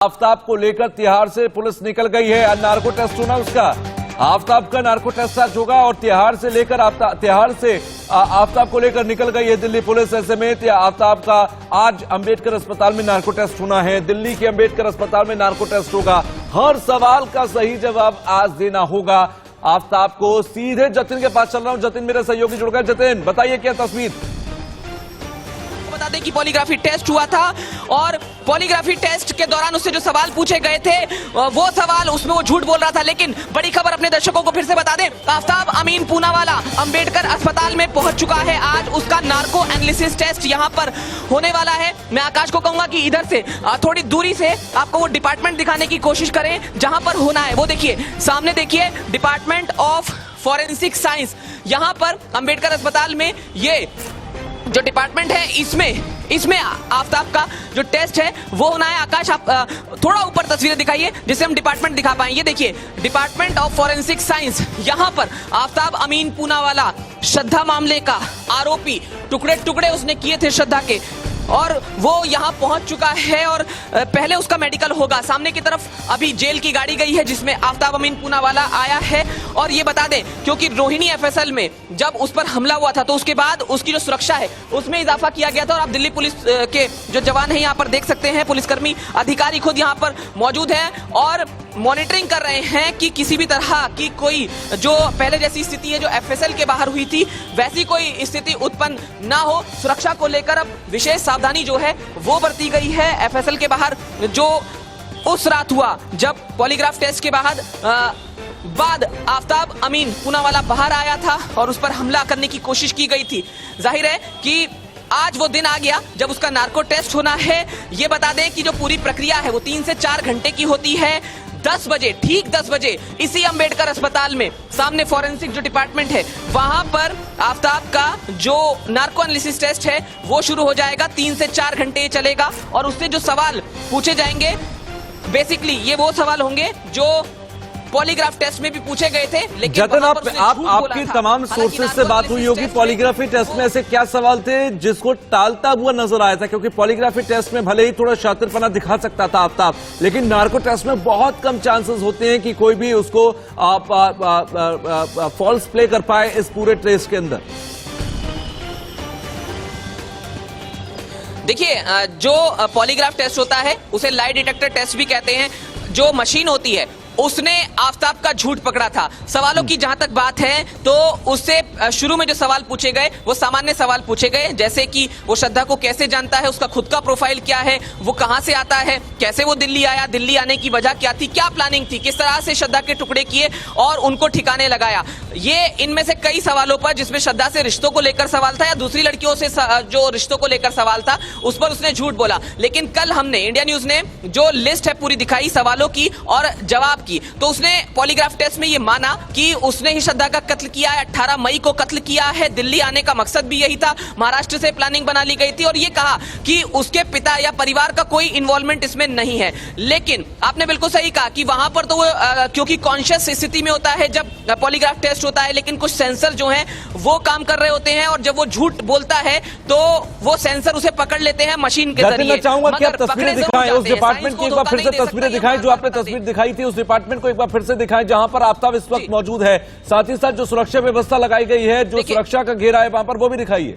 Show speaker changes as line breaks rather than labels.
आफ्ताब को लेकर तिहाड़ से पुलिस निकल गई है। नार्को टेस्ट होना उसका, आफ्ताब का नार्को टेस्ट आज होगा और तिहाड़ से लेकर तिहाड़ से आफ्ताब को लेकर निकल गई है दिल्ली पुलिस। ऐसे में आफ्ताब का आज अंबेडकर अस्पताल में नार्को टेस्ट होना है। दिल्ली के अंबेडकर अस्पताल में नार्को टेस्ट होगा। हर सवाल का सही जवाब आज देना होगा आफ्ताब को। सीधे जतिन के पास चल रहा हूं। जतिन मेरे सहयोगी जुड़ गए। जतिन बताइए क्या तस्वीर।
बता दें कि पॉलीग्राफी टेस्ट हुआ था और पॉलीग्राफी टेस्ट के दौरान उससे जो सवाल पूछे गए थे वो सवाल उसमें वो झूठ बोल रहा था। लेकिन बड़ी खबर अपने दर्शकों को फिर से बता दें, आफ्ताब अमीन पूनावाला अंबेडकर अस्पताल में पहुंच चुका है। आज उसका नार्को एनालिसिस टेस्ट यहां पर होने वाला है। मैं आकाश को कहूंगा कि इधर से थोड़ी दूरी से आपको वो डिपार्टमेंट दिखाने की कोशिश करें जहां पर होना है। वो देखिए सामने, देखिए डिपार्टमेंट ऑफ फॉरेंसिक साइंस। यहां पर अंबेडकर अस्पताल में ये जो डिपार्टमेंट है इसमें आफ्ताब का जो टेस्ट है वो होना है। आकाश आप थोड़ा ऊपर तस्वीरें दिखाइए जिससे हम डिपार्टमेंट दिखा पाएं। ये देखिए डिपार्टमेंट ऑफ फॉरेंसिक साइंस। यहां पर आफ्ताब अमीन पूनावाला श्रद्धा मामले का आरोपी, टुकड़े टुकड़े उसने किए थे श्रद्धा के, और वो यहां पहुंच चुका है और पहले उसका मेडिकल होगा। सामने की तरफ अभी जेल की गाड़ी गई है जिसमें आफ्ताब अमीन पूनावाला आया है। और ये बता दें क्योंकि रोहिणी एफएसएल में जब उस पर हमला हुआ था तो उसके बाद उसकी जो सुरक्षा है उसमें इजाफा किया गया था। और आप दिल्ली पुलिस के जो जवान हैं यहाँ पर देख सकते हैं, पुलिसकर्मी अधिकारी खुद यहाँ पर मौजूद हैं और मॉनिटरिंग कर रहे हैं कि किसी भी तरह की कोई जो पहले जैसी स्थिति है जो एफएसएल के बाहर हुई थी वैसी कोई स्थिति उत्पन्न ना हो। सुरक्षा को लेकर अब विशेष सावधानी जो है वो बरती गई है। एफएसएल के बाहर जो उस रात हुआ जब पॉलीग्राफ टेस्ट के बाद आफ्ताब अमीन पूनावाला बाहर आया था और उस पर हमला करने की कोशिश की गई थी। जाहिर है कि आज वो दिन आ गया जब उसका नार्को टेस्ट होना है। ये बता दें कि जो पूरी प्रक्रिया है वो 3 से 4 घंटे की होती है। 10 बजे, ठीक 10 बजे इसी अंबेडकर अस्पताल में सामने फॉरेंसिक जो डिपार्टमेंट है वहां पर आफ्ताब का जो नार्को एनालिसिस टेस्ट है वो शुरू हो जाएगा। 3 से 4 घंटे चलेगा और उससे जो सवाल पूछे जाएंगे बेसिकली ये वो सवाल होंगे जो पॉलीग्राफ टेस्ट में भी पूछे गए थे। लेकिन
जतिन आपकी तमाम सोर्सेज से बात हुई होगी। पॉलीग्राफी टेस्ट में ऐसे क्या सवाल थे जिसको टालता हुआ नजर आया था? क्योंकि पॉलीग्राफी टेस्ट में भले ही थोड़ा शातिरपना दिखा सकता था आफ्ताब, लेकिन नार्को टेस्ट में बहुत कम चांसेस होते हैं कि कोई भी उसको फॉल्स प्ले कर पाए इस पूरे टेस्ट के अंदर।
देखिए जो पॉलीग्राफ टेस्ट होता है उसे लाई डिटेक्टर टेस्ट भी कहते हैं। जो मशीन होती है उसने आफ्ताब का झूठ पकड़ा था। सवालों की जहां तक बात है तो उससे शुरू में जो सवाल पूछे गए वो सामान्य सवाल पूछे गए, जैसे कि वो श्रद्धा को कैसे जानता है, उसका खुद का प्रोफाइल क्या है, वो कहां से आता है, कैसे वो दिल्ली आया, दिल्ली आने की वजह क्या थी, क्या प्लानिंग थी, किस तरह से श्रद्धा के टुकड़े किए और उनको ठिकाने लगाया। ये इनमें से कई सवालों पर जिसमें श्रद्धा से रिश्तों को लेकर सवाल था या दूसरी लड़कियों से जो रिश्तों को लेकर सवाल था उस पर उसने झूठ बोला। लेकिन कल हमने इंडिया न्यूज ने जो लिस्ट है पूरी दिखाई सवालों की और जवाब की, तो उसने पॉलीग्राफ टेस्ट में ये माना कि उसने ही श्रद्धा का कत्ल किया है। 18 मई को कत्ल किया है। दिल्ली आने का मकसद भी यही था। महाराष्ट्र से प्लानिंग बना ली गई थी और ये कहा कि उसके पिता या परिवार का कोई इन्वॉल्वमेंट इसमें नहीं है। लेकिन आपने बिल्कुल सही कहा कि वहां पर तो वो क्योंकि कॉन्शियस स्थिति में होता है जब पॉलीग्राफ टेस्ट होता है, लेकिन कुछ सेंसर जो हैं वो काम कर रहे होते हैं और जब वो झूठ बोलता है तो वो सेंसर उसे पकड़ लेते हैं मशीन के जरिए।
मैं चाहूंगा कि आप तस्वीरें दिखाएं उस डिपार्टमेंट की, एक बार फिर से तस्वीरें दिखाएं जो आपने तस्वीर दिखाई थी उस डिपार्टमेंट को एक बार फिर से दिखाएं जहां पर आफ्ताब इस वक्त मौजूद है। साथ ही साथ जो सुरक्षा व्यवस्था लगाई गई है, जो सुरक्षा का घेरा है वहां पर, वो भी दिखाइए।